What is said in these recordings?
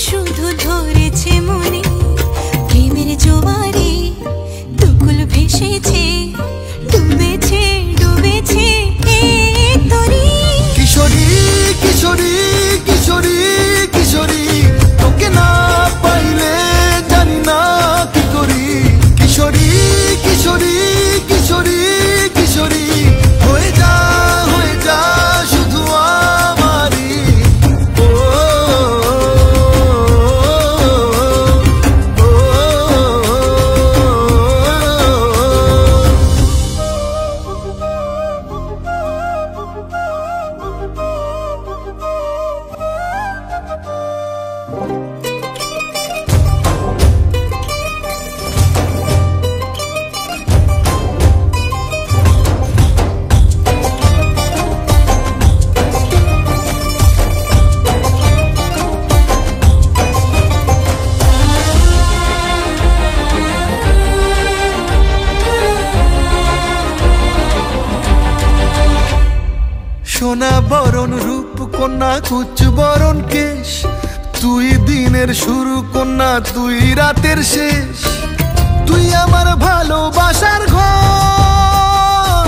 শুধু ধরেছে মনে প্রেমের জোয়ারে দুকুল ভেসেছে ডুবেছে ডুবেছে তোরে কিশোরী কিশোরী কিশোরী কিশোরী তোকে না পাইলে জানি না কি করি কিশোরী কিশোরী কিশোরী কিশোরী হয়ে যা শুধু আমারই সোনা বরণ রূপ কন্যা কুচ বরণ কেশ তুই দিনের শুরু কন্যা তুই রাতের শেষ তুই আমার ভালোবাসার ঘর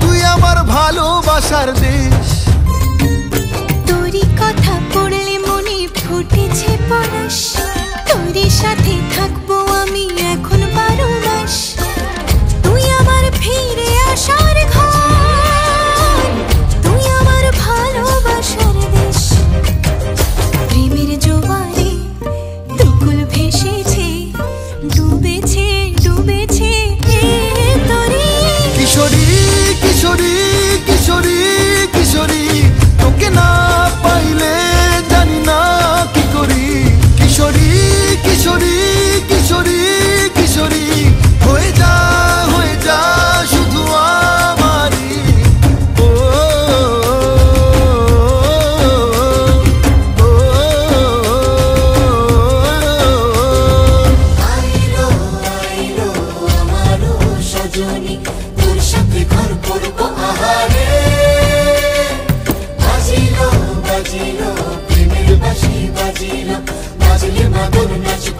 তুই আমার ভালোবাসার দেশ তোরই কথা পড়লে মনে ফুটেছে পরশ তোরই সাথে থাকবো আমি এখন 12 মাস তুই আমার ফিরে আসার ঘর ভালোবাসার দেশ প্রেমের জোয়ারে দুকুল ভেসেছে ডুবেছে ডুবেছে তোরে কিশোরী কিশোরী কিশোরী কিশোরী তোকে না পাইলে জানি না কি করি কিশোরী কিশোরী কিশোরী কিশোরী হয়ে যা শুধু আমারই তোর সাথে ঘর করবো আহারে বাজিলো প্রেমের বাঁশি বাজিলো বাজলে মাদল নাচবো